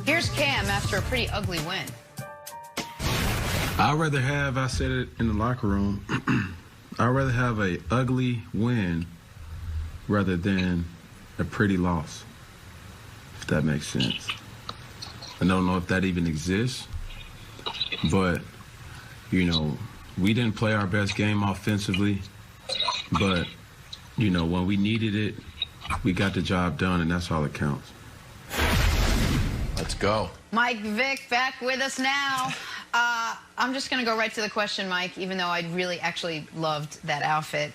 Here's Cam after a pretty ugly win. I'd rather have, I said it in the locker room, I'd rather have a ugly win rather than a pretty loss, if that makes sense. I don't know if that even exists, but, you know, we didn't play our best game offensively, but, you know, when we needed it, we got the job done, and that's all that counts. Let's go. Mike Vick back with us now. I'm just going to go right to the question, Mike, even though I really actually loved that outfit.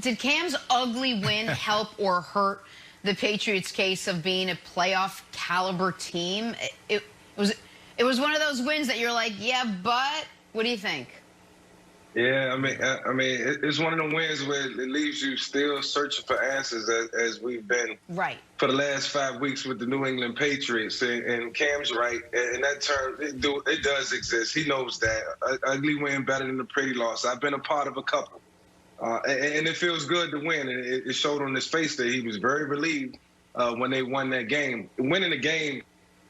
Did Cam's ugly win help or hurt the Patriots' case of being a playoff caliber team? It was one of those wins that you're like, yeah, but what do you think? Yeah, I mean, it's one of the wins where it leaves you still searching for answers, as we've been for the last 5 weeks with the New England Patriots. And Cam's right, and that term, it does exist. He knows that. Ugly win better than a pretty loss. I've been a part of a couple, and it feels good to win. And it showed on his face that he was very relieved when they won that game. Winning the game,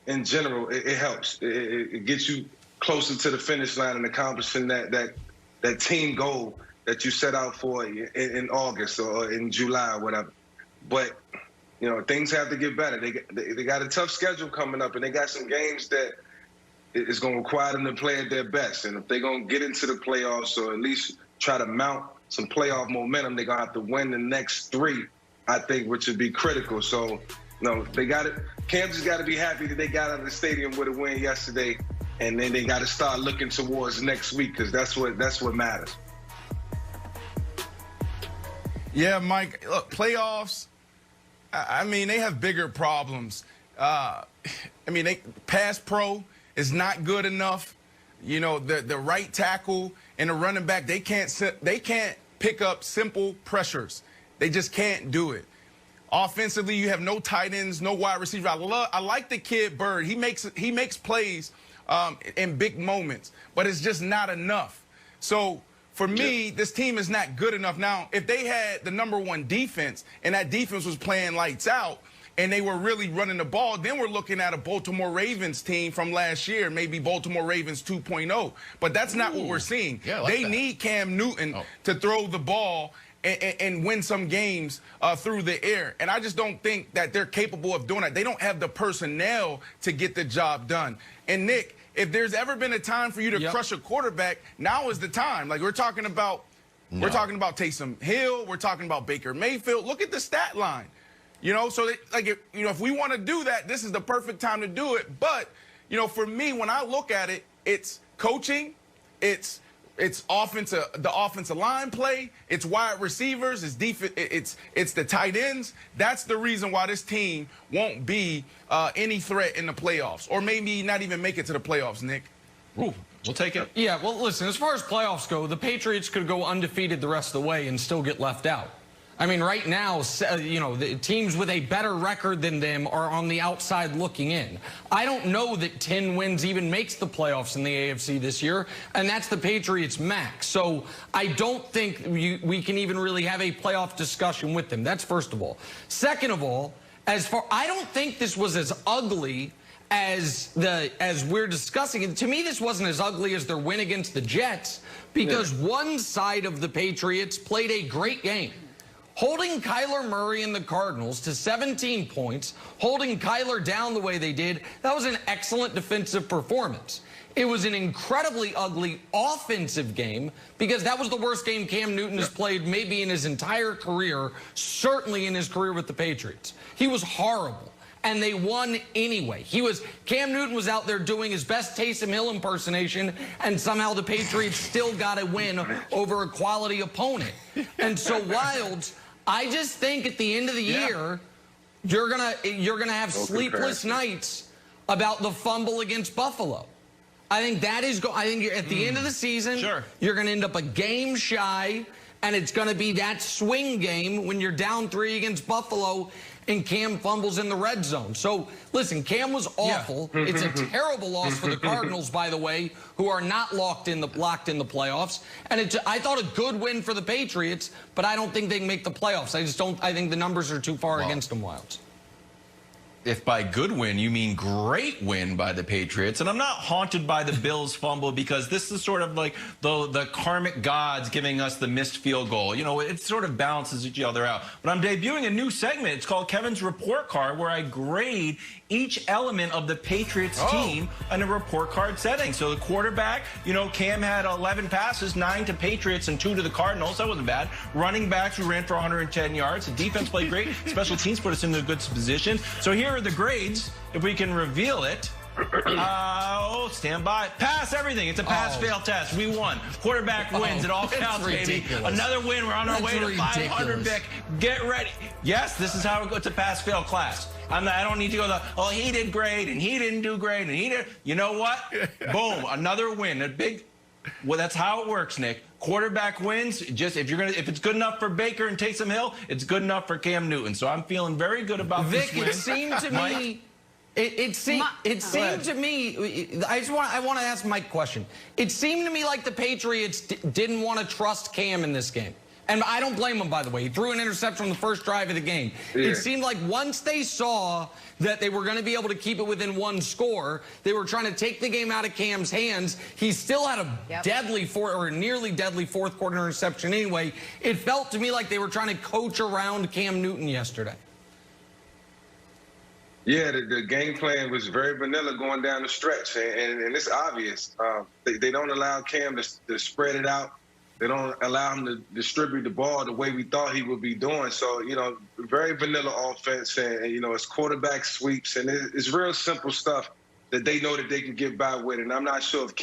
in general, it helps. It gets you closer to the finish line and accomplishing that team goal that you set out for in August or in July or whatever. But, you know, things have to get better. They got a tough schedule coming up, and they got some games that is going to require them to play at their best. And if they're going to get into the playoffs or at least try to mount some playoff momentum, they're going to have to win the next 3, I think, which would be critical. So, you know, they got it. Cam just got to be happy that they got out of the stadium with a win yesterday. And then they got to start looking towards next week, because that's what matters. Yeah, Mike, look, playoffs, I mean, they have bigger problems. I mean, pass pro is not good enough. You know, the right tackle and the running back, they can't pick up simple pressures. They just can't do it. Offensively, you have no tight ends, no wide receiver. I like the kid Bird. He makes plays in big moments, but it's just not enough. So for me, this team is not good enough. Now, if they had the #1 defense and that defense was playing lights out and they were really running the ball, then we're looking at a Baltimore Ravens team from last year, maybe Baltimore Ravens 2.0. But that's not what we're seeing. Yeah, they need Cam Newton to throw the ball and win some games through the air. And I just don't think that they're capable of doing that. They don't have the personnel to get the job done. And, Nick, if there's ever been a time for you to crush a quarterback, now is the time. Like, we're talking about Taysom Hill. We're talking about Baker Mayfield. Look at the stat line. You know, so, if we want to do that, this is the perfect time to do it. But, you know, for me, when I look at it, it's coaching, it's the offensive line play, it's wide receivers, it's the tight ends. That's the reason why this team won't be any threat in the playoffs, or maybe not even make it to the playoffs, Nick. Ooh, we'll take it. Yeah, well, listen, as far as playoffs go, the Patriots could go undefeated the rest of the way and still get left out. I mean, right now, you know, the teams with a better record than them are on the outside looking in. I don't know that 10 wins even makes the playoffs in the AFC this year, and that's the Patriots' max. So I don't think we can even really have a playoff discussion with them. That's first of all. Second of all, I don't think this was as ugly as we're discussing it. To me, this wasn't as ugly as their win against the Jets, because one side of the Patriots played a great game. Holding Kyler Murray and the Cardinals to 17 points, holding Kyler down the way they did, that was an excellent defensive performance. It was an incredibly ugly offensive game, because that was the worst game Cam Newton has played maybe in his entire career, certainly in his career with the Patriots. He was horrible, and they won anyway. Cam Newton was out there doing his best Taysom Hill impersonation, and somehow the Patriots still got a win over a quality opponent. And so, Wilds, I just think at the end of the year, you're gonna have sleepless nights about the fumble against Buffalo. I think that is I think at the end of the season, you're gonna end up a game shy, and it's gonna be that swing game when you're down 3 against Buffalo and Cam fumbles in the red zone. So, listen, Cam was awful. It's a terrible loss for the Cardinals, by the way, who are not locked in the playoffs. And I thought a good win for the Patriots, but I don't think they can make the playoffs. I think the numbers are too far against them, Wilds. if by good win you mean great win by the Patriots. And I'm not haunted by the Bills fumble because this is sort of like the karmic gods giving us the missed field goal. You know, it sort of balances each other out. But I'm debuting a new segment. It's called Kevin's Report Card, where I grade each element of the Patriots team in a report card setting. So the quarterback, you know, Cam had 11 passes, 9 to Patriots and 2 to the Cardinals. That wasn't bad. Running backs, we ran for 110 yards. The defense played great. Special teams put us in a good position. So here are the grades, if we can reveal it. Stand by. Pass everything. It's a pass-fail test. We won. Quarterback wins. It all counts, baby. Another win. We're on our way to 500, Vick. Get ready. Yes, this is how it goes. It's a pass-fail class. I don't need to go oh, he did great, and he didn't do great, and he did. You know what? Boom. Another win. A big. Well, that's how it works, Nick. Quarterback wins. Just if it's good enough for Baker and Taysom Hill, it's good enough for Cam Newton. So I'm feeling very good about Vick, this win. it seemed to me. It seemed to me. I want to ask Mike a question. It seemed to me like the Patriots didn't want to trust Cam in this game. And I don't blame him, by the way. He threw an interception on the first drive of the game. Yeah. It seemed like once they saw that they were going to be able to keep it within one score, they were trying to take the game out of Cam's hands. He still had a deadly or nearly deadly fourth quarter interception anyway. It felt to me like they were trying to coach around Cam Newton yesterday. Yeah, the game plan was very vanilla going down the stretch, and it's obvious. They don't allow Cam to spread it out. They don't allow him to distribute the ball the way we thought he would be doing. So, you know, very vanilla offense, and you know, it's quarterback sweeps, and it's real simple stuff that they know that they can get by with. And I'm not sure if